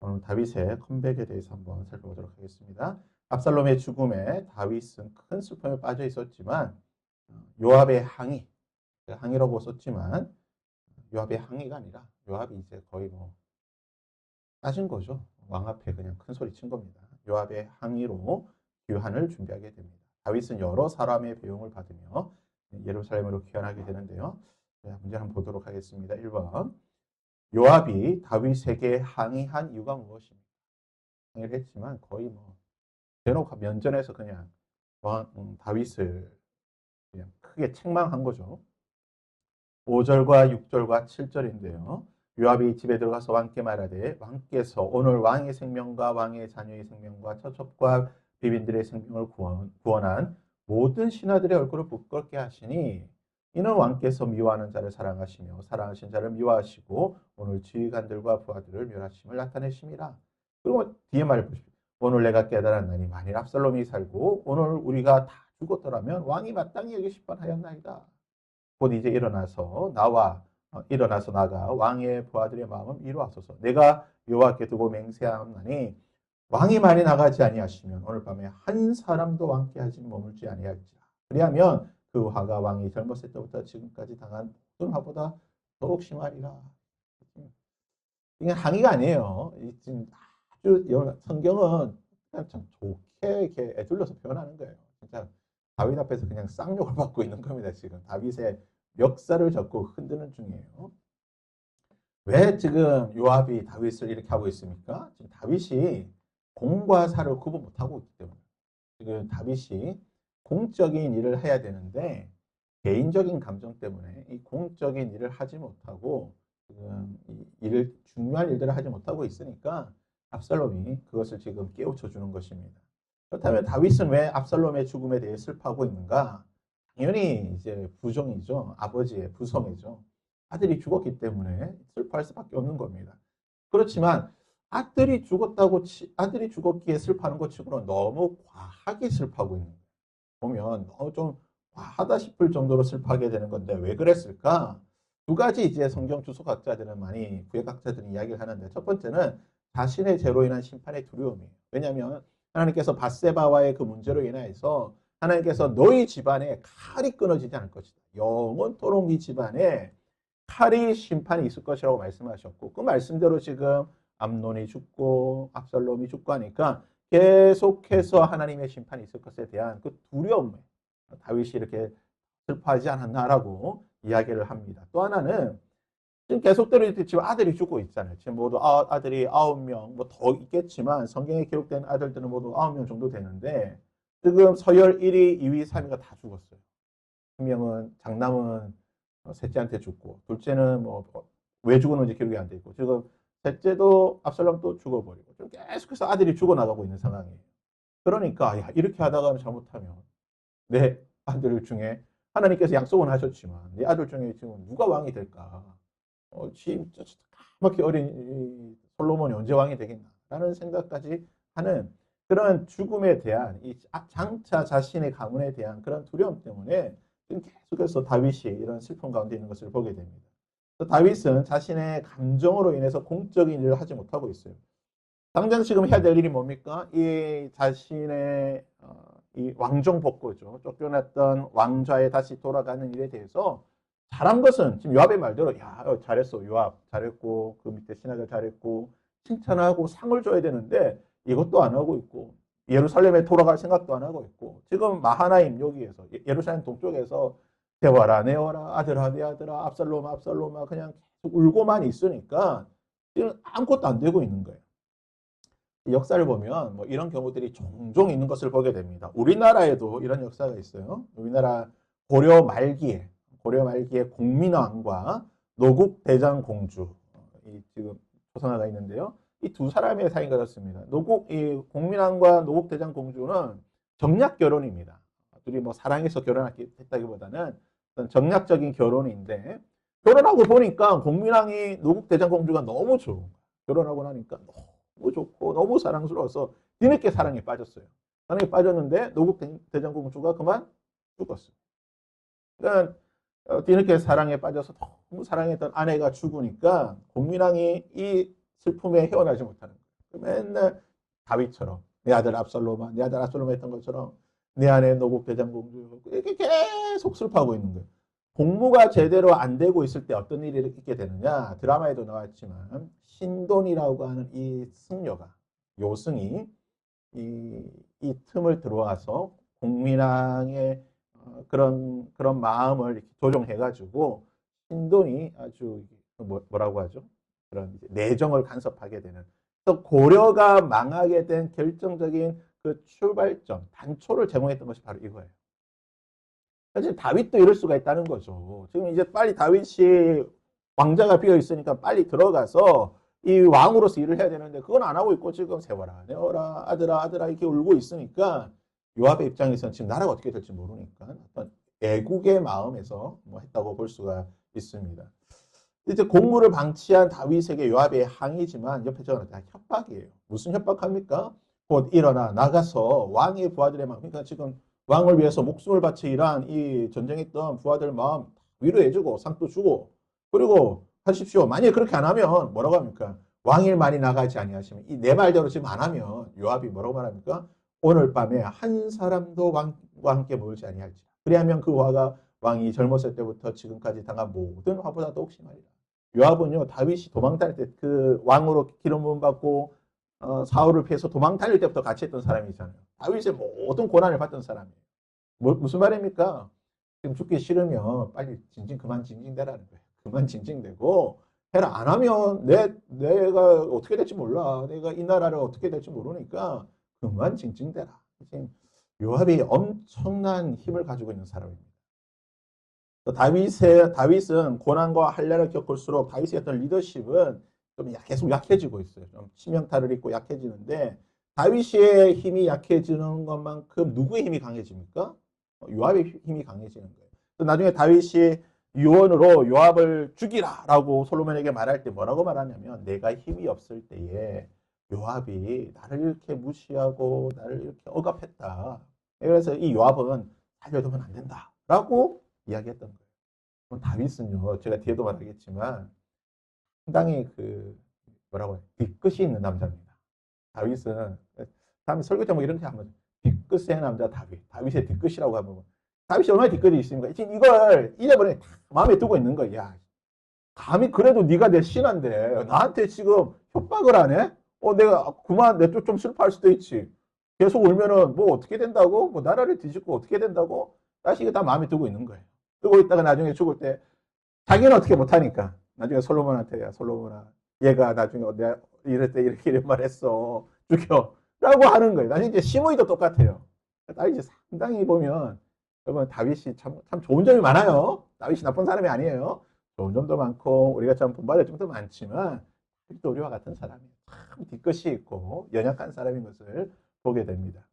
오늘 다윗의 컴백에 대해서 한번 살펴보도록 하겠습니다. 압살롬의 죽음에 다윗은 큰 슬픔에 빠져 있었지만 요압의 항의라고 썼지만 요압의 항의가 아니라 요압이 이제 거의 뭐 따진 거죠. 왕 앞에 그냥 큰 소리 친 겁니다. 요압의 항의로 귀환을 준비하게 됩니다. 다윗은 여러 사람의 배웅을 받으며 예루살렘으로 귀환하게 되는데요. 문제 한번 보도록 하겠습니다. 1번. 요압이 다윗에게 항의한 이유가 무엇입니까? 항의를 했지만 거의 뭐 대놓고 면전에서 그냥 다윗을 그냥 크게 책망한 거죠. 5절과 6절과 7절인데요. 요압이 집에 들어가서 왕께 말하되 왕께서 오늘 왕의 생명과 왕의 자녀의 생명과 처첩과 비빈들의 생명을 구원한 모든 신하들의 얼굴을 부끄럽게 하시니 이는 왕께서 미워하는 자를 사랑하시며 사랑하신 자를 미워하시고 오늘 지휘관들과 부하들을 멸하심을 나타내심이라. 그리고 뒤에 말을 보십시오. 오늘 내가 깨달았나니 만일 압살롬이 살고 오늘 우리가 다 죽었더라면 왕이 마땅히 여기실 뻔하였나이다. 곧 이제 일어나서 나가 왕의 부하들의 마음을 이루하소서. 내가 여호와께 두고 맹세하노니 왕이 많이 나가지 아니하시면 오늘 밤에 한 사람도 왕께 하지 머물지 아니할지라. 그리하면 그 화가 왕이 젊었을 때부터 지금까지 당한 모든 화보다 더욱 심하리라. 이게 항의가 아니에요. 아주 성경은 그냥 참 좋게 이렇게 애둘러서 표현하는 거예요. 진짜 다윗 앞에서 그냥 쌍욕을 받고 있는 겁니다. 지금 다윗의 멱살을 잡고 흔드는 중이에요. 왜 지금 요압이 다윗을 이렇게 하고 있습니까? 지금 다윗이 공과 사를 구분 못하고 있기 때문에 지금 다윗이 공적인 일을 해야 되는데 개인적인 감정 때문에 이 공적인 일을 하지 못하고 지금 중요한 일들을 하지 못하고 있으니까 압살롬이 그것을 지금 깨우쳐 주는 것입니다. 그렇다면 다윗은 왜 압살롬의 죽음에 대해 슬퍼하고 있는가? 당연히 이제 부정이죠. 아버지의 부성이죠. 아들이 죽었기 때문에 슬퍼할 수밖에 없는 겁니다. 그렇지만 아들이 죽었기에 슬퍼하는 것 치고는 너무 과하게 슬퍼하고 있는 거예요. 보면 너무 좀 과하다 싶을 정도로 슬퍼하게 되는 건데 왜 그랬을까? 두 가지 이제 성경 주석학자들은 많이 구약학자들이 이야기를 하는데 첫 번째는 자신의 죄로 인한 심판의 두려움이에요. 왜냐하면 하나님께서 밧세바와의 그 문제로 인하여서 하나님께서 너희 집안에 칼이 끊어지지 않을 것이다. 영원토록 이 집안에 칼이 심판이 있을 것이라고 말씀하셨고 그 말씀대로 지금 암논이 죽고 압살롬이 죽고 하니까 계속해서 하나님의 심판이 있을 것에 대한 그 두려움에 다윗이 이렇게 슬퍼하지 않았나라고 이야기를 합니다. 또 하나는 지금 계속대로 지금 아들이 죽고 있잖아요. 지금 모두 아들이 9명, 뭐 더 있겠지만 성경에 기록된 아들들은 모두 9명 정도 되는데 지금 서열 1위, 2위, 3위가 다 죽었어요. 한 명은 장남은 셋째한테 죽고 둘째는 뭐 왜 죽었는지 기록이 안 돼 있고 지금 셋째도 압살롬 또 죽어버리고 좀 계속해서 아들이 죽어나가고 있는 상황이에요. 그러니까 야, 이렇게 하다가 잘못하면 내 아들 중에 하나님께서 약속은 하셨지만 내 아들 중에 지금 누가 왕이 될까? 진짜 까맣게 어린 솔로몬이 언제 왕이 되겠나라는 생각까지 하는 그런 죽음에 대한 이 장차 자신의 가문에 대한 그런 두려움 때문에 지금 계속해서 다윗이 이런 슬픔 가운데 있는 것을 보게 됩니다. 다윗은 자신의 감정으로 인해서 공적인 일을 하지 못하고 있어요. 당장 지금 해야 될 일이 뭡니까? 이 자신의 이 왕정 복구죠. 쫓겨났던 왕좌에 다시 돌아가는 일에 대해서 잘한 것은 지금 요압의 말대로 야 잘했어 요압 잘했고 그 밑에 신하들 잘했고 칭찬하고 상을 줘야 되는데 이것도 안 하고 있고 예루살렘에 돌아갈 생각도 안 하고 있고 지금 마하나임 여기에서 예루살렘 동쪽에서 내와라 내와라 아들아 내 아들아 압살롬아 그냥 계속 울고만 있으니까 지금 아무것도 안 되고 있는 거예요. 역사를 보면 뭐 이런 경우들이 종종 있는 것을 보게 됩니다. 우리나라에도 이런 역사가 있어요. 우리나라 고려 말기에 공민왕과 노국대장공주 지금 조선화가 있는데요. 이 두 사람의 사이가 그렇습니다. 이 공민왕과 노국대장공주는 정략 결혼입니다. 둘이 뭐 사랑해서 결혼했다기보다는 정략적인 결혼인데 결혼하고 보니까 공민왕이 노국대장공주가 너무 좋은 거예요. 결혼하고 나니까 너무 좋고 너무 사랑스러워서 뒤늦게 사랑에 빠졌어요. 사랑에 빠졌는데 노국대장공주가 그만 죽었어요. 그러니까 뒤늦게 사랑에 빠져서 너무 사랑했던 아내가 죽으니까 공민왕이 이 슬픔에 헤어나지 못하는 거예요. 맨날 다윗처럼 내 아들 압살롬아, 내 아들 압살롬 했던 것처럼 내 안에 노국 대장공주 이렇게 계속 슬퍼하고 있는 거예요. 공부가 제대로 안 되고 있을 때 어떤 일이 있게 되느냐? 드라마에도 나왔지만 신돈이라고 하는 이 승려가 요승이 이 틈을 들어와서 공민왕의 그런 마음을 이렇게 조종해가지고 신돈이 아주 뭐라고 하죠? 그런 내정을 간섭하게 되는. 또 고려가 망하게 된 결정적인 그 출발점, 단초를 제공했던 것이 바로 이거예요. 사실 다윗도 이럴 수가 있다는 거죠. 지금 이제 빨리 다윗이 왕자가 비어 있으니까 빨리 들어가서 이 왕으로서 일을 해야 되는데 그건 안 하고 있고 지금 세워라, 내어라, 아들아, 아들아 이렇게 울고 있으니까 요압의 입장에서는 지금 나라가 어떻게 될지 모르니까 어떤 애국의 마음에서 뭐 했다고 볼 수가 있습니다. 이제 공무를 방치한 다윗에게 요압의 항의지만 옆에 저는 다 협박이에요. 무슨 협박합니까? 곧 일어나 나가서 왕의 부하들의 마음, 그러니까 지금 왕을 위해서 목숨을 바쳐 일한 이 전쟁했던 부하들 마음 위로해주고 상도 주고 그리고 하십시오. 만약에 그렇게 안 하면 뭐라고 합니까? 왕일 많이 나가지 아니하시면 이 내 말대로 지금 안 하면 요압이 뭐라고 말합니까? 오늘 밤에 한 사람도 왕과 함께 모이지 아니할지라. 그리하면 그 화가 왕이 젊었을 때부터 지금까지 당한 모든 화보다도 혹시 말이라. 요압은요 다윗이 도망 다닐 때 그 왕으로 기름 부음 받고 사울을 피해서 도망 다닐 때부터 같이 했던 사람이잖아요. 다윗의 모든 고난을 받던 사람이에요. 무슨 말입니까? 지금 죽기 싫으면 빨리 그만 징징대라는 거예요. 그만 징징대고 해라. 안 하면 내가 어떻게 될지 몰라. 내가 이 나라를 어떻게 될지 모르니까 그만 징징대라. 지금 요압이 엄청난 힘을 가지고 있는 사람입니다. 다윗은 고난과 한란을 겪을수록 다윗의 어떤 리더십은 좀 계속 약해지고 있어요. 좀 치명타를 입고 약해지는데 다윗의 힘이 약해지는 것만큼 누구의 힘이 강해집니까? 요압의 힘이 강해지는 거예요. 또 나중에 다윗이 유언으로 요압을 죽이라라고 솔로몬에게 말할 때 뭐라고 말하냐면 내가 힘이 없을 때에 요압이 나를 이렇게 무시하고 나를 이렇게 억압했다. 그래서 이 요압은 살려두면 안 된다라고 이야기했던 거예요. 다윗은요, 제가 뒤에도 말하겠지만 상당히 뭐라고 해요? 뒤끝이 있는 남자입니다. 다윗은 다음에 설교 제목 이런 게 하면 뒤끝의 남자 다윗의 뒤끝이라고 하면 다윗이 얼마나 뒤끝이 있습니까? 지금 이걸 잊어버려 마음에 두고 있는 거야. 감히 그래도 네가 내 신한데 나한테 지금 협박을 하네? 내가 그만 내 쪽 좀 슬퍼할 수도 있지. 계속 울면은 뭐 어떻게 된다고? 뭐 나라를 뒤집고 어떻게 된다고? 다시 이거 다 마음에 두고 있는 거예요. 그러고 있다가 나중에 죽을 때 자기는 어떻게 못하니까 나중에 솔로몬한테 야 솔로몬아 얘가 나중에 내가 이럴 때 이렇게 이런 말 했어 죽여 라고 하는 거예요. 나중에 이제 시므이도 똑같아요. 다윗이 상당히 보면 여러분 다윗이 참 좋은 점이 많아요. 다윗이 나쁜 사람이 아니에요. 좋은 점도 많고 우리가 참 본받을 점도 많지만 또 우리와 같은 사람이 참 뒤끝이 있고 연약한 사람인 것을 보게 됩니다.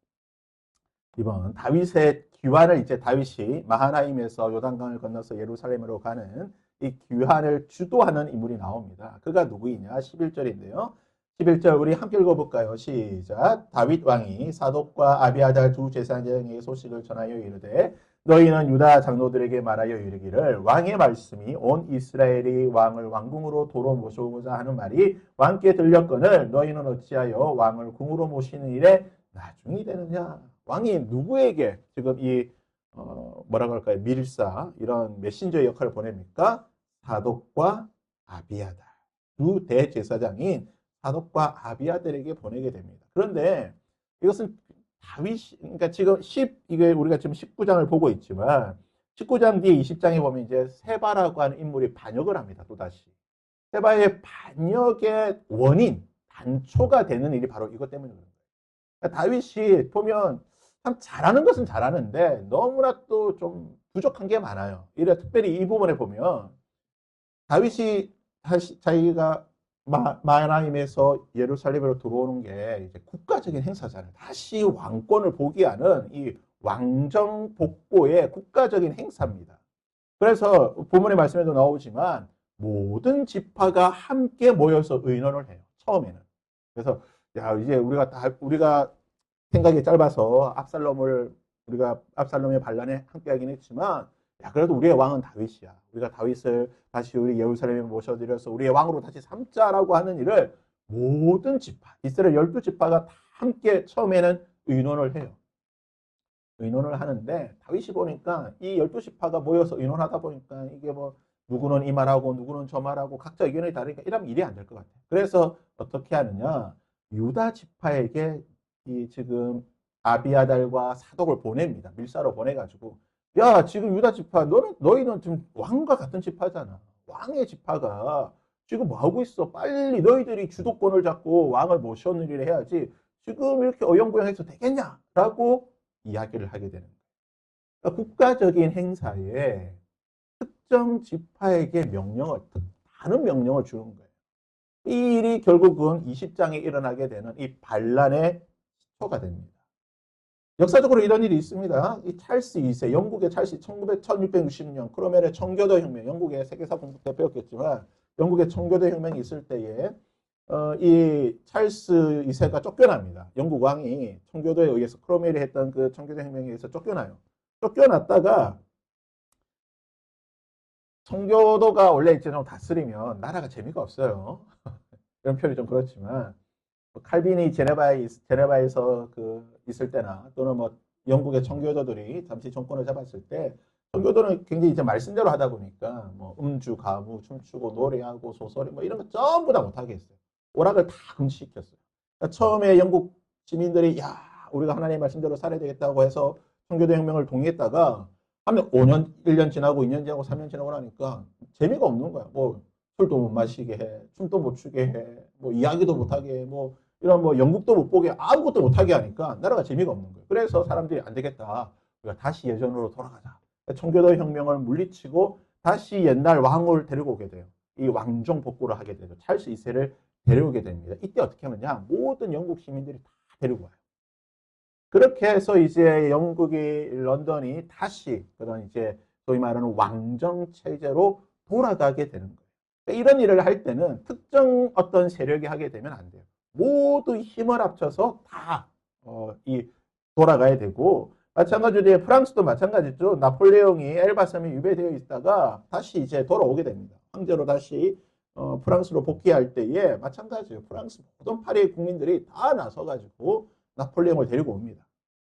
이번 다윗의 귀환을 이제 다윗이 마하나임에서 요단강을 건너서 예루살렘으로 가는 이 귀환을 주도하는 인물이 나옵니다. 그가 누구이냐? 11절인데요. 11절 우리 함께 읽어볼까요? 시작. 다윗 왕이 사독과 아비아달 두 제사장에게 소식을 전하여 이르되 너희는 유다 장로들에게 말하여 이르기를 왕의 말씀이 온 이스라엘이 왕을 왕궁으로 도로 모셔오고자 하는 말이 왕께 들렸거늘 너희는 어찌하여 왕을 궁으로 모시는 일에 나중이 되느냐? 왕이 누구에게 지금 뭐라고 할까요? 밀사 이런 메신저 역할을 보냅니까? 사독과 아비아달 두 대제사장인 사독과 아비아달에게 보내게 됩니다. 그런데 이것은 다윗이 그러니까 지금 이게 우리가 지금 19장을 보고 있지만 19장 뒤에 20장에 보면 이제 세바라고 하는 인물이 반역을 합니다. 또다시 세바의 반역의 원인 단초가 되는 일이 바로 이것 때문인 거예요. 그러니까 다윗이 보면 참 잘하는 것은 잘하는데 너무나 또 좀 부족한 게 많아요. 이래 특별히 이 부분에 보면 다윗이 자기가 마하나임에서 예루살렘으로 들어오는 게 이제 국가적인 행사잖아요. 다시 왕권을 포기하는 이 왕정 복고의 국가적인 행사입니다. 그래서 본문의 말씀에도 나오지만 모든 지파가 함께 모여서 의논을 해요. 처음에는. 그래서 야 이제 우리가 생각이 짧아서 우리가 압살롬의 반란에 함께하긴 했지만 야 그래도 우리의 왕은 다윗이야. 우리가 다윗을 다시 우리 예루살렘에 모셔드려서 우리의 왕으로 다시 삼자라고 하는 일을 모든 지파, 이스라엘 12지파가 다 함께 처음에는 의논을 해요. 의논을 하는데 다윗이 보니까 이 12지파가 모여서 의논하다 보니까 이게 뭐 누구는 이 말하고 누구는 저 말하고 각자 의견이 다르니까 이러면 일이 안 될 것 같아요. 그래서 어떻게 하느냐? 유다 지파에게 이 지금 아비아달과 사독을 보냅니다. 밀사로 보내가지고 야 지금 유다 지파 너희는 지금 왕과 같은 지파잖아. 왕의 지파가 지금 뭐 하고 있어? 빨리 너희들이 주도권을 잡고 왕을 모셔오는 일을 해야지. 지금 이렇게 어영부영해서 되겠냐라고 이야기를 하게 되는 거예요. 그러니까 국가적인 행사에 특정 지파에게 다른 명령을 주는 거예요. 이 일이 결국은 20장에 일어나게 되는 이 반란의 시초가 됩니다. 역사적으로 이런 일이 있습니다. 이 찰스 2세, 영국의 찰스 1660년 크로멜의 청교도 혁명, 영국의 세계사 공부 때 배웠겠지만 영국의 청교도 혁명이 있을 때에 이 찰스 2세가 쫓겨납니다. 영국 왕이 청교도에 의해서 크로멜이 했던 그 청교도 혁명에 의해서 쫓겨나요. 쫓겨났다가 청교도가 원래 이제 좀 다스리면 나라가 재미가 없어요. 이런 표현이 좀 그렇지만 칼빈이 제네바에서 있을 때나 또는 뭐 영국의 청교도들이 잠시 정권을 잡았을 때 청교도는 굉장히 이제 말씀대로 하다 보니까 뭐 음주, 가무, 춤추고 노래하고 소설이 뭐 이런 거 전부 다 못하게 했어요. 오락을 다 금지시켰어요. 그러니까 처음에 영국 시민들이 야 우리가 하나님의 말씀대로 살아야 되겠다고 해서 청교도 혁명을 동의했다가 하면 5년, 1년 지나고 2년 지나고 3년 지나고 나니까 재미가 없는 거야. 뭐 술도 못 마시게 해, 춤도 못 추게 해, 뭐 이야기도 못 하게 해, 뭐 이런 뭐 연극도 못 보게 아무것도 못 하게 하니까 나라가 재미가 없는 거예요. 그래서 사람들이 안 되겠다. 우리가 다시 예전으로 돌아가자. 청교도 혁명을 물리치고 다시 옛날 왕을 데리고 오게 돼요. 이 왕정 복구를 하게 되죠. 찰스 2세를 데려오게 됩니다. 이때 어떻게 하느냐? 모든 영국 시민들이 다 데리고 와요. 그렇게 해서 이제 영국이 런던이 다시 그런 이제 소위 말하는 왕정 체제로 돌아가게 되는 거예요. 그러니까 이런 일을 할 때는 특정 어떤 세력이 하게 되면 안 돼요. 모두 힘을 합쳐서 다 돌아가야 되고 마찬가지로 프랑스도 마찬가지죠. 나폴레옹이 엘바섬에 유배되어 있다가 다시 이제 돌아오게 됩니다. 황제로 다시 프랑스로 복귀할 때에 마찬가지예요. 프랑스 모든 파리의 국민들이 다 나서가지고 나폴레옹을 데리고 옵니다.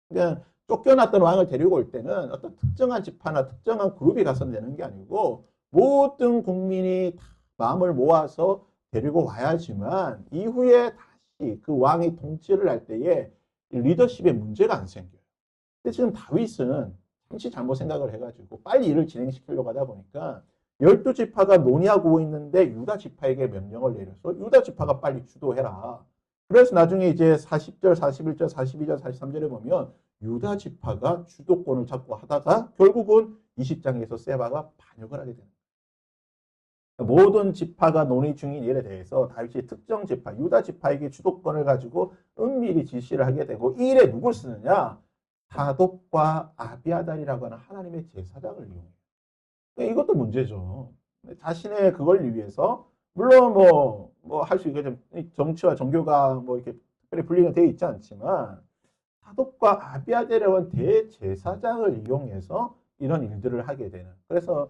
그러니까 쫓겨났던 왕을 데리고 올 때는 어떤 특정한 지파나 특정한 그룹이 가서 되는 게 아니고 모든 국민이 다 마음을 모아서 데리고 와야지만 이후에 다시 그 왕이 통치를 할 때에 리더십에 문제가 안 생겨요. 근데 지금 다윗은 잠시 잘못 생각을 해가지고 빨리 일을 진행시키려고 하다 보니까 12지파가 논의하고 있는데 유다 지파에게 명령을 내려서 유다 지파가 빨리 주도해라. 그래서 나중에 이제 40절, 41절, 42절, 43절에 보면 유다 지파가 주도권을 잡고 하다가 결국은 20장에서 세바가 반역을 하게 됩니다. 모든 지파가 논의 중인 일에 대해서 다윗이 특정 지파, 유다 지파에게 주도권을 가지고 은밀히 지시를 하게 되고 이 일에 누굴 쓰느냐? 사독과 아비아달이라고 하는 하나님의 제사장을 이용해요. 이것도 문제죠. 자신의 그걸 위해서 물론 뭐 할 수 있게 좀 정치와 종교가 뭐 이렇게 특별히 분리가 되어 있지 않지만 사독과 아비아달이라는 대제사장을 이용해서 이런 일들을 하게 되는. 그래서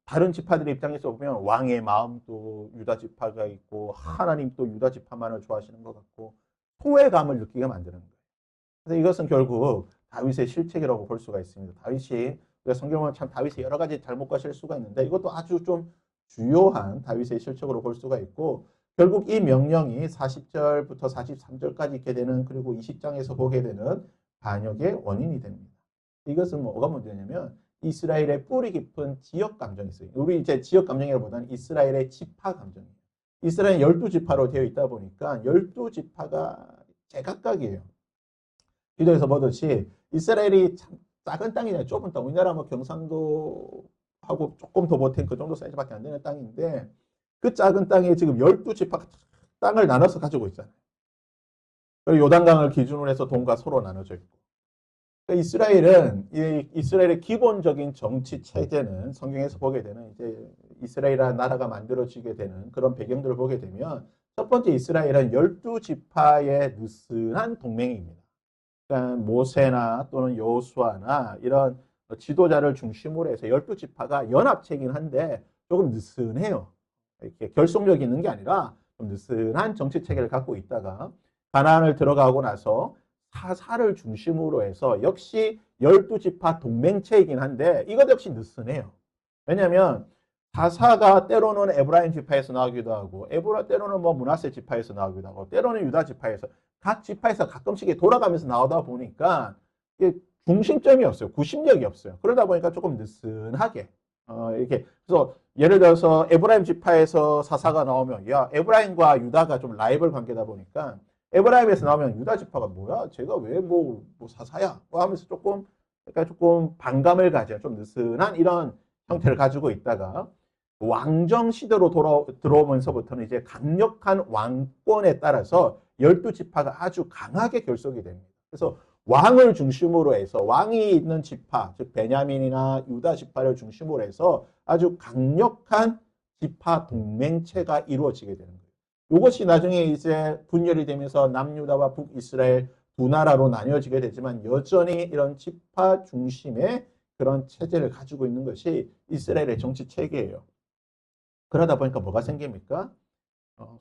다른 지파들의 입장에서 보면 왕의 마음도 유다 지파가 있고 하나님도 유다 지파만을 좋아하시는 것 같고 소외감을 느끼게 만드는 거예요. 그래서 이것은 결국 다윗의 실책이라고 볼 수가 있습니다. 다윗이 성경은 참 다윗의 여러 가지 잘못과 실수가 있는데 이것도 아주 좀 주요한 다윗의 실책으로 볼 수가 있고 결국 이 명령이 40절부터 43절까지 있게 되는 그리고 20장에서 보게 되는 반역의 원인이 됩니다. 이것은 뭐가 문제냐면 이스라엘의 뿌리 깊은 지역 감정이 있어요. 우리 이제 지역 감정이라기보다는 이스라엘의 지파 감정이에요. 이스라엘 12지파로 되어 있다 보니까 12지파가 제각각이에요. 기도에서 보듯이 이스라엘이 참 작은 땅이냐 좁은 땅. 우리나라 뭐 경상도하고 조금 더 못한 그 정도 사이즈밖에 안 되는 땅인데 그 작은 땅에 지금 12지파가 땅을 나눠서 가지고 있잖아요. 그리고 요단강을 기준으로 해서 동과 서로 나눠져 있고. 그러니까 이스라엘의 기본적인 정치 체제는 성경에서 보게 되는 이제 이스라엘이라는 나라가 만들어지게 되는 그런 배경들을 보게 되면 첫 번째 이스라엘은 12지파의 느슨한 동맹입니다. 그러니까 모세나 또는 여호수아나 이런 지도자를 중심으로 해서 12지파가 연합체이긴 한데 조금 느슨해요. 이렇게 결속력이 있는 게 아니라 좀 느슨한 정치 체계를 갖고 있다가 가나안을 들어가고 나서 사사를 중심으로 해서 역시 12지파 동맹체이긴 한데 이것 역시 느슨해요. 왜냐하면 사사가 때로는 에브라임 지파에서 나오기도 하고 때로는 뭐 므낫세 지파에서 나오기도 하고 때로는 유다 지파에서 각 지파에서 가끔씩 돌아가면서 나오다 보니까 이게 중심점이 없어요. 구심력이 없어요. 그러다 보니까 조금 느슨하게 이렇게 그래서 예를 들어서 에브라임 지파에서 사사가 나오면 야 에브라임과 유다가 좀 라이벌 관계다 보니까 에브라임에서 나오면 유다 지파가 뭐야? 제가 왜 뭐 사사야? 뭐 하면서 조금 그러니까 조금 반감을 가져 좀 느슨한 이런 형태를 가지고 있다가 왕정 시대로 들어오면서부터는 이제 강력한 왕권에 따라서 12지파가 아주 강하게 결속이 됩니다. 그래서 왕을 중심으로 해서 왕이 있는 지파, 즉 베냐민이나 유다 지파를 중심으로 해서 아주 강력한 지파 동맹체가 이루어지게 되는 거예요. 이것이 나중에 이제 분열이 되면서 남유다와 북이스라엘 두 나라로 나뉘어지게 되지만 여전히 이런 지파 중심의 그런 체제를 가지고 있는 것이 이스라엘의 정치 체계예요. 그러다 보니까 뭐가 생깁니까?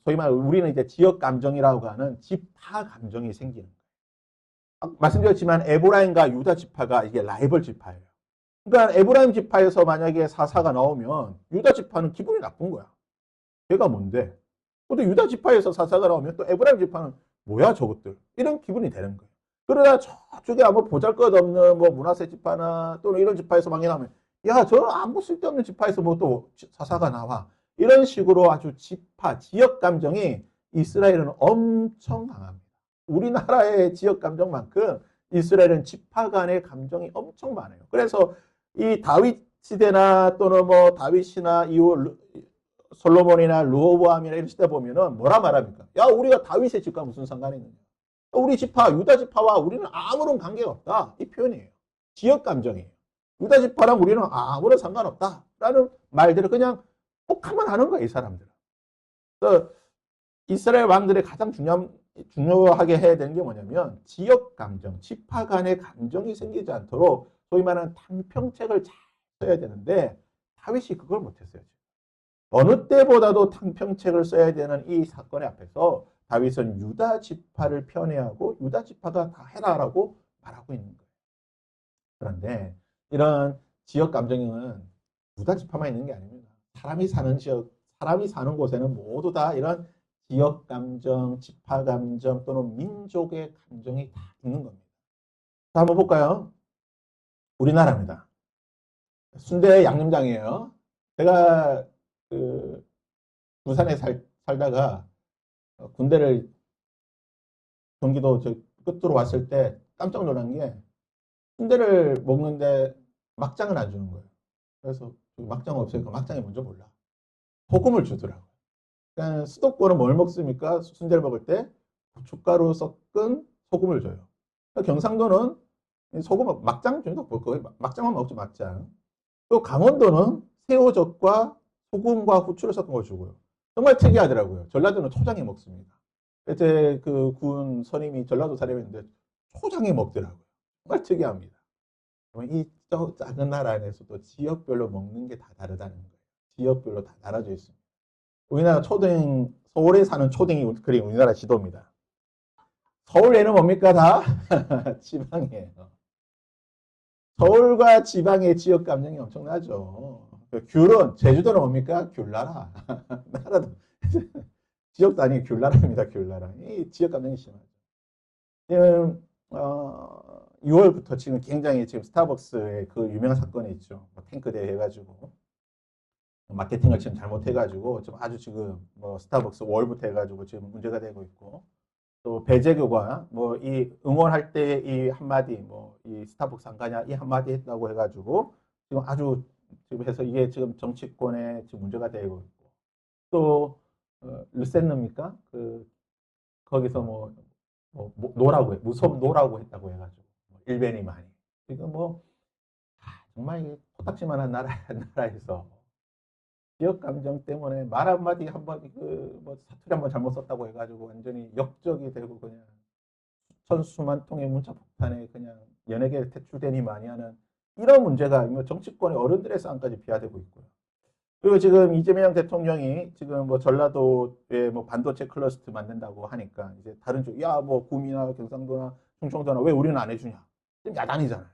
소위 말해 우리는 이제 지역 감정이라고 하는 지파 감정이 생기는 거예요. 말씀드렸지만 에브라임과 유다 지파가 이게 라이벌 지파예요. 그러니까 에브라임 지파에서 만약에 사사가 나오면 유다 지파는 기분이 나쁜 거야. 걔가 뭔데? 또 유다 지파에서 사사가 나오면 또 에브라임 지파는 뭐야 저것들 이런 기분이 되는 거예요. 그러다 저쪽에 아무 보잘것없는 뭐 므낫세 지파나 또는 이런 지파에서 막이 나오면 야 저 아무 쓸데없는 지파에서 뭐 또 사사가 나와 이런 식으로 아주 지파 지역 감정이 이스라엘은 엄청 강합니다. 우리나라의 지역 감정만큼 이스라엘은 지파 간의 감정이 엄청 많아요. 그래서 이 다윗 시대나 또는 뭐 다윗이나 이후 솔로몬이나 르호보암이나 이런 시대 보면은 뭐라 말합니까? 야 우리가 다윗의 집과 무슨 상관이 있느냐? 우리 지파 유다 지파와 우리는 아무런 관계가 없다. 이 표현이에요. 지역 감정이에요. 유다 지파랑 우리는 아무런 상관없다라는 말들을 그냥 혹하면 하는 거야 이 사람들은. 그래서 이스라엘 왕들의 가장 중요하게 해야 되는 게 뭐냐면 지역 감정, 지파 간의 감정이 생기지 않도록 소위 말하는 탕평책을 잘 써야 되는데 다윗이 그걸 못했어요. 어느 때보다도 탕평책을 써야 되는 이 사건의 앞에서 다윗은 유다 지파를 편애하고 유다 지파가 다 해라라고 말하고 있는 거예요. 그런데 이런 지역 감정은 유다 지파만 있는 게 아닙니다. 사람이 사는 지역, 사람이 사는 곳에는 모두 다 이런 지역 감정, 지파 감정 또는 민족의 감정이 다 있는 겁니다. 자, 한번 볼까요? 우리나라입니다. 순대 양념장이에요. 제가 그 부산에 살다가 군대를 경기도 저 끝으로 왔을 때 깜짝 놀란 게 순대를 먹는데 막장을 안 주는 거예요. 그래서 막장 없으니까 막장이 뭔지 몰라. 소금을 주더라고요. 그러니까 수도권은 뭘 먹습니까? 순대를 먹을 때 고춧가루 섞은 소금을 줘요. 그러니까 경상도는 소금 막장 주는 거의 막장만 먹죠 막장. 또 강원도는 새우젓과 소금과 후추를 섞은 걸 주고요. 정말 특이하더라고요. 전라도는 초장에 먹습니다. 그때 그 군 선임이 전라도 사람이었는데 초장에 먹더라고요. 정말 특이합니다. 이 작은 나라 안에서도 지역별로 먹는 게 다 다르다는 거예요. 지역별로 다 나눠져 있습니다. 우리나라 초등, 서울에 사는 초등이 그린 우리나라 지도입니다. 서울에는 뭡니까 다? 지방이에요. 서울과 지방의 지역 감정이 엄청나죠. 귤은 제주도는 뭡니까? 귤나라. 나라도 지역도 아니고 귤나라입니다. 귤나라. 이 지역 감정이 심하죠. 지금 6월부터 지금 굉장히 지금 스타벅스의 그 유명한 사건이 있죠. 뭐 탱크 대회 해가지고 마케팅을 지금 잘못해가지고 지금 아주 지금 뭐 스타벅스 5월부터 해가지고 지금 문제가 되고 있고 또 배재규가 뭐 이 응원할 때 이 한마디 뭐 이 스타벅스 안 가냐 이 한마디 했다고 해가지고 지금 아주 지금 해서 이게 지금 정치권에 지금 문제가 되고 있고 또 르센느입니까? 그 거기서 노라고 해 무섭 노라고 했다고 해가지고 일변이 많이 지금 뭐 정말 코딱지만한 나라에서 지역 감정 때문에 말 한마디 한마디 그뭐 사투리 한번 잘못 썼다고 해가지고 완전히 역적이 되고 그냥 수만 통의 문자 폭탄에 그냥 연예계에 퇴출되니 많이 하는 이런 문제가 정치권의 어른들의 싸움까지 비화되고 있고요. 그리고 지금 이재명 대통령이 지금 뭐 전라도에 뭐 반도체 클러스터 만든다고 하니까 이제 다른 쪽, 야, 뭐 구미나 경상도나 충청도나 왜 우리는 안 해주냐. 지금 야단이잖아요.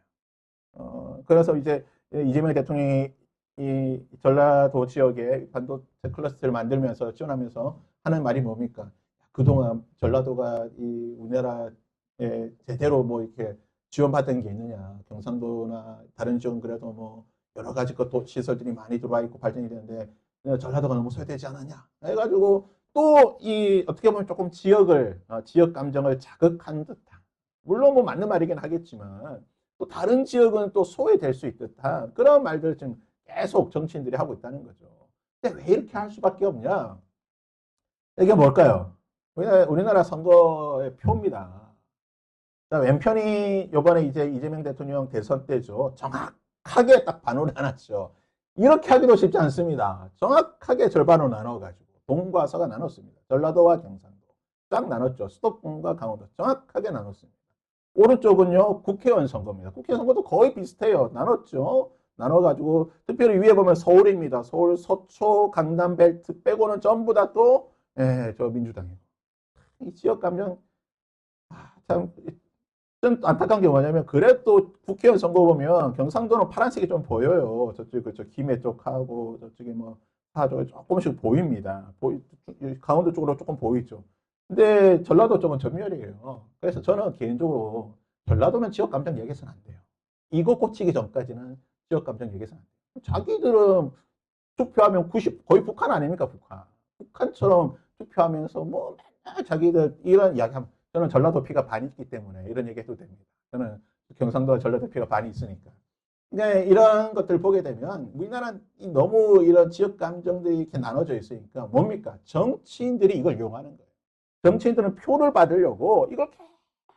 그래서 이제 이재명 대통령이 이 전라도 지역에 반도체 클러스터를 만들면서 지원하면서 하는 말이 뭡니까? 그동안 전라도가 이 우리나라에 제대로 뭐 이렇게 지원받은 게 있느냐. 경상도나 다른 지역은 그래도 뭐 여러 가지 것도 시설들이 많이 들어와 있고 발전이 되는데 전라도가 너무 소외되지 않았냐. 해가지고 또 이 어떻게 보면 조금 지역 감정을 자극한 듯한. 물론 뭐 맞는 말이긴 하겠지만 또 다른 지역은 또 소외될 수 있듯한 그런 말들을 지금 계속 정치인들이 하고 있다는 거죠. 근데 왜 이렇게 할 수밖에 없냐? 이게 뭘까요? 우리나라 선거의 표입니다. 자, 왼편이 요번에 이제 이재명 대통령 대선 때죠. 정확하게 딱 반으로 나눴죠. 이렇게 하기도 쉽지 않습니다. 정확하게 절반으로 나눠가지고 동과 서가 나눴습니다. 전라도와 경상도 쫙 나눴죠. 수도권과 강원도 정확하게 나눴습니다. 오른쪽은요 국회의원 선거입니다. 국회의원 선거도 거의 비슷해요. 나눴죠. 나눠가지고 특별히 위에 보면 서울입니다. 서울 서초 강남 벨트 빼고는 전부 다 또 저 민주당이에요. 이 지역 감정 참 좀 안타까운 게 뭐냐면 그래도 국회의원 선거 보면 경상도는 파란색이 좀 보여요. 저쪽 그쪽 김해 쪽하고 저쪽에 뭐 하죠. 조금씩 보입니다. 강원도 쪽으로 조금 보이죠. 근데 전라도 쪽은 전멸이에요. 그래서 저는 개인적으로 전라도면 지역 감정 얘기해서는 안 돼요. 이거 꽂히기 전까지는 지역 감정 얘기해서는 안 돼요. 자기들은 투표하면 90, 거의 북한 아닙니까, 북한. 북한처럼 투표하면서 뭐 맨날 자기들 이런 이야기 하면 저는 전라도 피가 반이 있기 때문에 이런 얘기 해도 됩니다. 저는 경상도와 전라도 피가 반이 있으니까. 그러니까 이런 것들 보게 되면 우리나라 너무 이런 지역 감정들이 이렇게 나눠져 있으니까 뭡니까? 정치인들이 이걸 이용하는 거예요. 정치인들은 표를 받으려고 이걸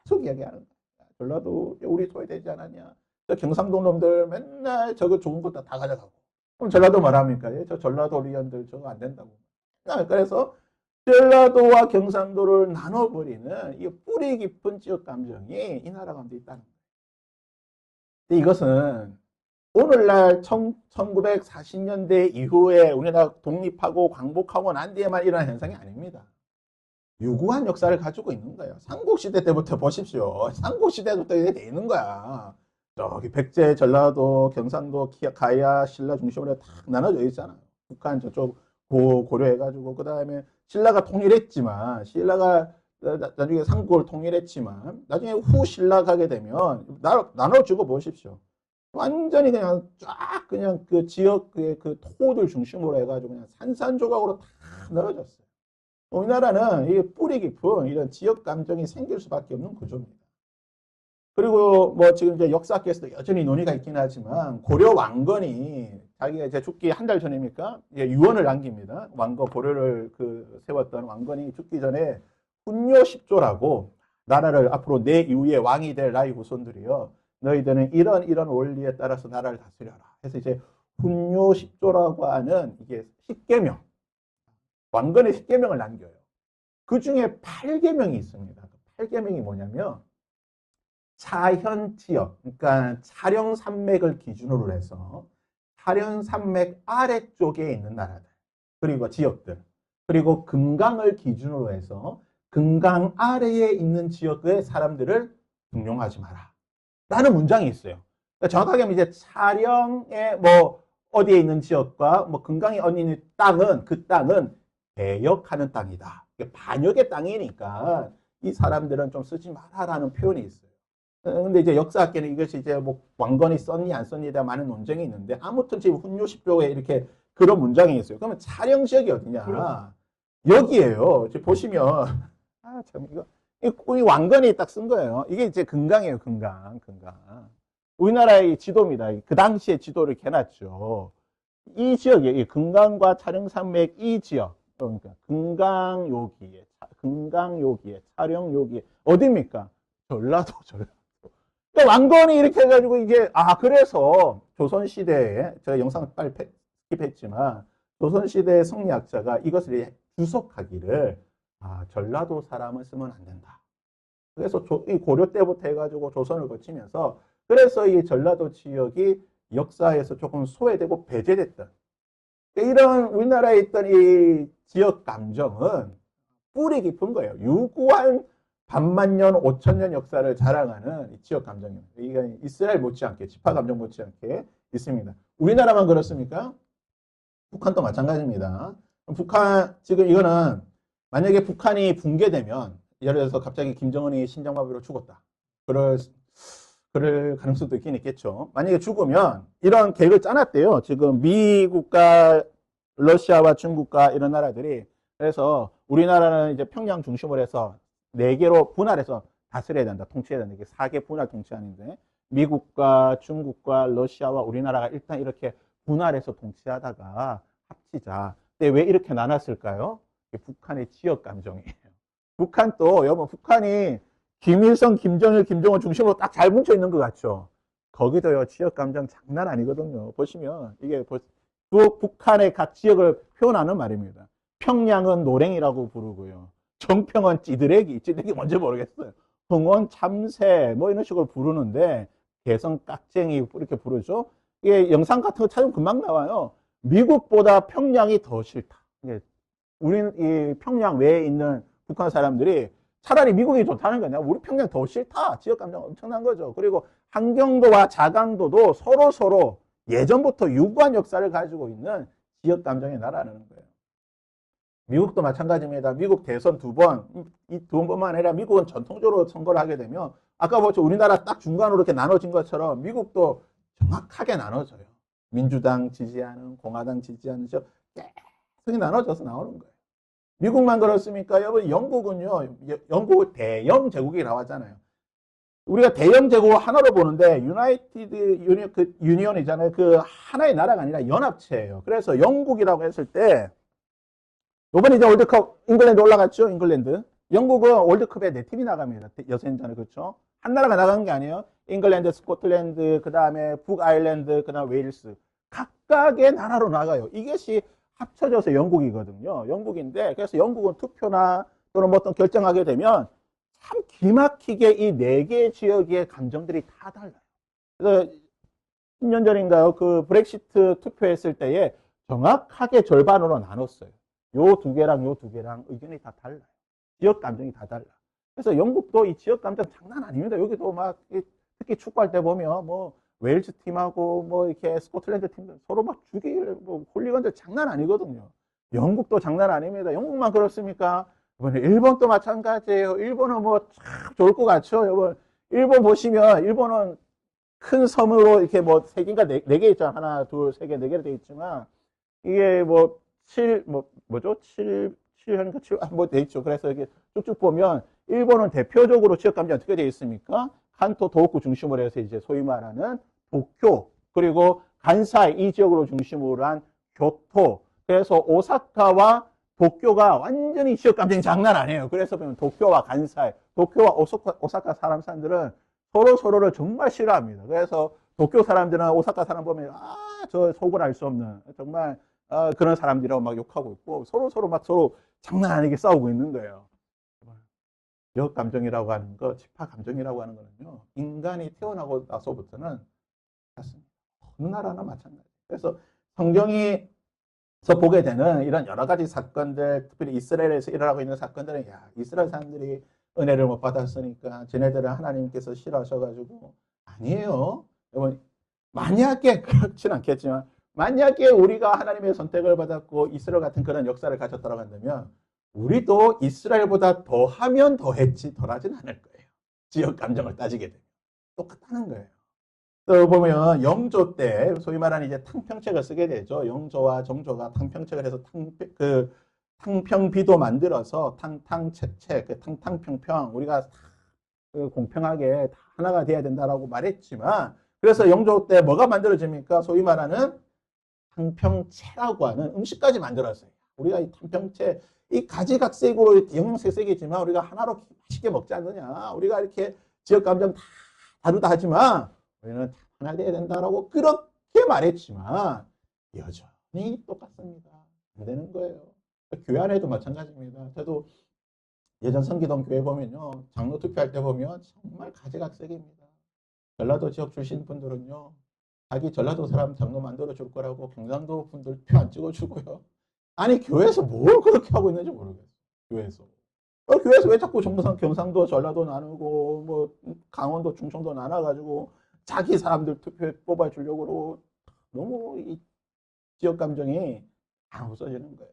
계속 이야기하는 거예요. 전라도 우리 소외되지 않았냐? 저 경상도 놈들 맨날 저거 좋은 거 다 가져가고. 그럼 전라도 말합니까? 저 전라도 리언들 저거 안 된다고. 그래서 전라도와 경상도를 나눠버리는 이 뿌리 깊은 지역 감정이 이 나라 가운데 있다는 거예요. 근데 이것은 오늘날 1940년대 이후에 우리나라 독립하고 광복하고 난 뒤에만 일어난 현상이 아닙니다. 유구한 역사를 가지고 있는 거예요. 삼국시대 때부터 보십시오. 삼국시대부터 이렇게 돼 있는 거야. 저기 백제, 전라도, 경상도, 가야, 신라 중심으로 딱 나눠져 있잖아요. 북한 저쪽 고려해가지고 그 다음에 신라가 통일했지만 신라가 나중에 삼국을 통일했지만 나중에 후 신라 가게 되면 나눠주고 보십시오. 완전히 그냥 쫙 그냥 그 지역의 그 토들 중심으로 해가지고 그냥 산산조각으로 다 늘어졌어요. 우리나라는 이 뿌리 깊은 이런 지역 감정이 생길 수밖에 없는 구조입니다. 그리고 뭐 지금 이제 역사학계에서도 여전히 논의가 있긴 하지만 고려 왕건이 자기가 이제 죽기 한 달 전입니까? 유언을 남깁니다. 왕건 고려를 그 세웠던 왕건이 죽기 전에 훈요 10조라고 나라를 앞으로 내 이후에 왕이 될 나의 후손들이요. 너희들은 이런 원리에 따라서 나라를 다스려라. 그래서 이제 훈요 10조라고 하는 이게 10계명. 왕건의 10계명을 남겨요. 그 중에 8계명이 있습니다. 8계명이 뭐냐면 차현 지역, 그러니까 차령산맥을 기준으로 해서 차령산맥 아래쪽에 있는 나라들, 그리고 지역들, 그리고 금강을 기준으로 해서 금강 아래에 있는 지역의 사람들을 등용하지 마라. 라는 문장이 있어요. 그러니까 정확하게 하면 이제 차령의 뭐 어디에 있는 지역과 뭐 금강에 어디 있는 땅은 그 땅은 배역하는 땅이다. 반역의 땅이니까 이 사람들은 좀 쓰지 마라라는 표현이 있어요. 근데 이제 역사학계는 이것이 이제 뭐 왕건이 썼니 안 썼니에 대한 많은 논쟁이 있는데 아무튼 지금 훈요십조에 이렇게 그런 문장이 있어요. 그러면 촬영 지역이 어디냐? 여기에요. 지금 보시면 참 이 왕건이 딱 쓴 거예요. 이게 이제 금강이에요. 금강. 우리나라의 지도입니다. 그 당시에 지도를 이렇게 해놨죠. 이 지역에 이 금강과 차령산맥 이 지역 그러니까 금강 요기에 차령 요기에 어디입니까? 전라도. 그러니까 왕건이 이렇게 해가지고 이게 그래서 조선시대에 제가 영상 빨리 스킵했지만 조선시대 성리학자가 이것을 주석하기를 전라도 사람은 쓰면 안 된다. 그래서 이 고려 때부터 해가지고 조선을 거치면서 그래서 이 전라도 지역이 역사에서 조금 소외되고 배제됐던 이런 우리나라에 있던 이 지역 감정은 뿌리 깊은 거예요. 유구한 반만년, 5천년 역사를 자랑하는 이 지역 감정입니다. 이게 이스라엘 못지않게, 지파 감정 못지않게 있습니다. 우리나라만 그렇습니까? 북한도 마찬가지입니다. 북한, 지금 이거는 만약에 북한이 붕괴되면, 예를 들어서 갑자기 김정은이 신장마비로 죽었다. 그럴 가능성도 있긴 있겠죠. 만약에 죽으면 이런 계획을 짜놨대요. 지금 미국과 러시아와 중국과 이런 나라들이. 그래서 우리나라는 이제 평양 중심으로 해서 4개로 분할해서 다스려야 된다. 통치해야 된다. 이게 4개 분할 통치하는데 미국과 중국과 러시아와 우리나라가 일단 이렇게 분할해서 통치하다가 합치자. 근데 왜 이렇게 나눴을까요? 이게 북한의 지역 감정이에요. 북한 또 여러분 북한이 김일성, 김정일, 김정은 중심으로 딱 잘 뭉쳐 있는 것 같죠. 거기도요 지역 감정 장난 아니거든요. 보시면 이게 북한의 각 지역을 표현하는 말입니다. 평양은 노랭이라고 부르고요. 정평은 찌드레기 뭔지 모르겠어요. 흥원, 참새 뭐 이런 식으로 부르는데 개성, 깍쟁이 이렇게 부르죠. 이게 영상 같은 거 찾으면 금방 나와요. 미국보다 평양이 더 싫다. 우리는 이 평양 외에 있는 북한 사람들이 차라리 미국이 좋다는 거냐. 우리 평양 더 싫다. 지역 감정 엄청난 거죠. 그리고 한경도와 자강도도 서로 예전부터 유구한 역사를 가지고 있는 지역 감정의 나라라는 거예요. 미국도 마찬가지입니다. 미국 대선 2번, 이 2번만 아니라 미국은 전통적으로 선거를 하게 되면 아까 보죠. 우리나라 딱 중간으로 이렇게 나눠진 것처럼 미국도 정확하게 나눠져요. 민주당 지지하는, 공화당 지지하는 저 계속 나눠져서 나오는 거예요. 미국만 그렇습니까? 여러분 영국은요. 영국 대영 제국이라고 하잖아요. 우리가 대영 제국 하나로 보는데 유나이티드 유니언이잖아요. 그 하나의 나라가 아니라 연합체예요. 그래서 영국이라고 했을 때 이번에 이제 월드컵 잉글랜드 올라갔죠. 잉글랜드. 영국은 월드컵에 4팀이 나갑니다. 여선전에 그렇죠. 한 나라가 나가는 게 아니에요. 잉글랜드, 스코틀랜드, 그 다음에 북아일랜드, 그 다음에 웨일스. 각각의 나라로 나가요. 이것이 합쳐져서 영국이거든요. 영국인데 그래서 영국은 투표나 또는 뭐 어떤 결정하게 되면 참 기막히게 이 4개 지역의 감정들이 다 달라요. 그래서 10년 전인가요? 그 브렉시트 투표했을 때에 정확하게 절반으로 나눴어요. 요 2개랑 요 2개랑 의견이 다 달라요. 지역 감정이 다 달라. 그래서 영국도 이 지역 감정 장난 아닙니다. 여기도 막 특히 축구할 때 보면 뭐 웨일즈 팀하고 뭐 이렇게 스코틀랜드 팀들 서로 막 죽이길 뭐 홀리건들 장난 아니거든요. 영국도 장난 아닙니다. 영국만 그렇습니까? 이번에 일본도 마찬가지예요. 일본은 뭐 참 좋을 것 같죠. 여러분 일본 보시면 일본은 큰 섬으로 이렇게 뭐 3개인가 4개 있잖아. 하나, 둘, 3개, 4개로 되어 있지만 이게 뭐 7하니까 7, 뭐 돼 있죠. 그래서 이렇게 쭉쭉 보면 일본은 대표적으로 지역 감정이 어떻게 되어 있습니까? kanto, 도호쿠 중심으로 해서 이제 소위 말하는 도쿄, 그리고 간사이 이 지역으로 중심으로 한 교토. 그래서 오사카와 도쿄가 완전히 지역 감정이 장난 아니에요. 그래서 보면 도쿄와 간사이, 도쿄와 오사카 사람들은 서로를 정말 싫어합니다. 그래서 도쿄 사람들은 오사카 사람 보면 저 속을 알 수 없는 정말 그런 사람들이라고 막 욕하고 있고 서로 장난 아니게 싸우고 있는 거예요. 지역 감정이라고 하는 거, 지파 감정이라고 하는 거는요, 인간이 태어나고 나서부터는 같습니다. 어느 나라나 마찬가지. 그래서 성경에서 보게 되는 이런 여러 가지 사건들, 특별히 이스라엘에서 일어나고 있는 사건들은, 야, 이스라엘 사람들이 은혜를 못 받았으니까 쟤네들은 하나님께서 싫어하셔가지고, 아니에요. 여러분, 만약에 그렇진 않겠지만, 만약에 우리가 하나님의 선택을 받았고 이스라엘 같은 그런 역사를 가졌다고 한다면 우리도 이스라엘보다 더하면 더했지 덜하진 않을 거예요. 지역 감정을 따지게 되면 똑같다는 거예요. 또 보면 영조 때 소위 말하는 이제 탕평책을 쓰게 되죠. 영조와 정조가 탕평책을 해서 탕평비도 만들어서 탕탕책, 탕탕평평 우리가 공평하게 다 하나가 돼야 된다라고 말했지만 그래서 영조 때 뭐가 만들어집니까? 소위 말하는 탕평채라고 하는 음식까지 만들었어요. 우리가 이 탕평채, 이 가지각색으로 영양색 색이지만 우리가 하나로 맛있게 먹지 않느냐. 우리가 이렇게 지역 감정 다 다르다 하지만 우리는 하나 돼야 된다라고 그렇게 말했지만 여전히 똑같습니다. 안 되는 거예요. 교회 안에도 마찬가지입니다. 저도 예전 성기동 교회 보면요. 장로 투표할 때 보면 정말 가지각색입니다. 전라도 지역 출신 분들은요. 자기 전라도 사람 장로 만들어 줄 거라고 경상도 분들 표 안 찍어주고요. 아니 교회에서 뭘 그렇게 하고 있는지 모르겠어요. 교회에서. 교회에서 왜 자꾸 경상도 전라도 나누고 뭐 강원도 충청도 나눠가지고 자기 사람들 투표 뽑아주려고 너무 이 지역 감정이 안 없어지는 거예요.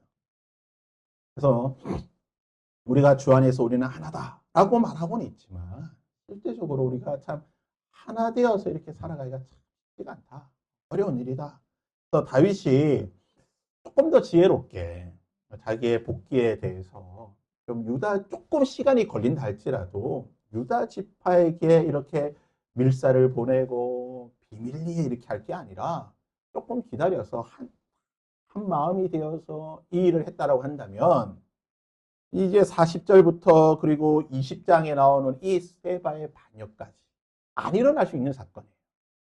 그래서 우리가 주 안에서 우리는 하나다라고 말하고는 있지만 실제적으로 우리가 참 하나 되어서 이렇게 살아가기가 참 쉽지가 않다. 어려운 일이다. 그래서 다윗이 조금 더 지혜롭게 자기의 복귀에 대해서 좀 유다 조금 시간이 걸린다 할지라도 유다 지파에게 이렇게 밀사를 보내고 비밀리에 이렇게 할 게 아니라 조금 기다려서 한 마음이 되어서 이 일을 했다라고 한다면 이제 40절부터 그리고 20장에 나오는 이 세바의 반역까지 안 일어날 수 있는 사건이에요.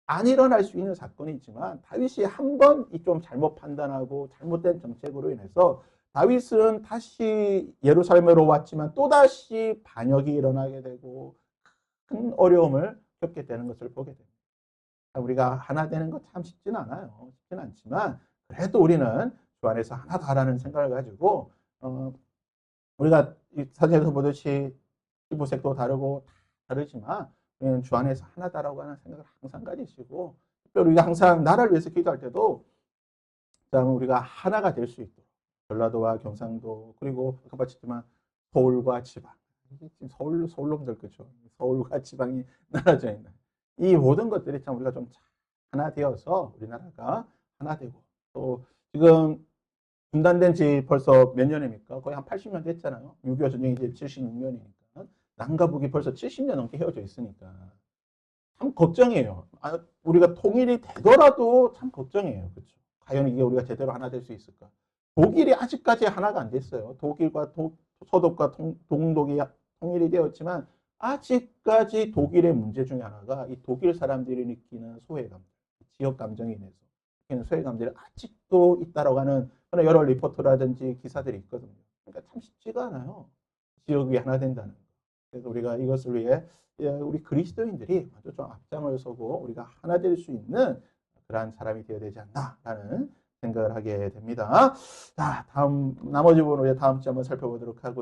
안 일어날 수 있는 사건이지만 다윗이 한 번 좀 잘못 판단하고 잘못된 정책으로 인해서 다윗은 다시 예루살렘으로 왔지만 또다시 반역이 일어나게 되고 큰 어려움을 겪게 되는 것을 보게 됩니다. 우리가 하나 되는 거 참 쉽지는 않아요. 쉽지는 않지만 그래도 우리는 주 안에서 하나다라는 생각을 가지고 우리가 사진에서 보듯이 피부색도 다르고 다르지만 우리는 주 안에서 하나다라고 하는 생각을 항상 가지시고 특별히 우리가 항상 나라를 위해서 기도할 때도 우리가 하나가 될 수 있도록 전라도와 경상도 그리고 아까 봤지만 서울과 지방 지금 서울놈들 그죠? 서울과 지방이 나눠져 있는 이 모든 것들이 참 우리가 좀 하나 되어서 우리나라가 하나 되고 또 지금 분단된 지 벌써 몇 년입니까? 거의 한 80년 됐잖아요. 6.25 전쟁이 이제 76년이니까. 남과 북이 벌써 70년 넘게 헤어져 있으니까. 참 걱정이에요. 우리가 통일이 되더라도 참 걱정이에요. 그렇죠? 과연 이게 우리가 제대로 하나 될 수 있을까? 독일이 아직까지 하나가 안 됐어요. 독일과 서독과 동독이 통일이 되었지만 아직까지 독일의 문제 중에 하나가 이 독일 사람들이 느끼는 소외감, 지역 감정에 인해서 느끼는 소외감들이 아직도 있다라고 하는 여러 리포트라든지 기사들이 있거든요. 그러니까 참 쉽지가 않아요. 지역이 하나 된다는 거. 그래서 우리가 이것을 위해 우리 그리스도인들이 먼저 좀 앞장을 서고 우리가 하나 될 수 있는 그러한 사람이 되어야 되지 않나라는 생각을 하게 됩니다. 자, 나머지 부분 우리 다음 주에 한번 살펴보도록 하고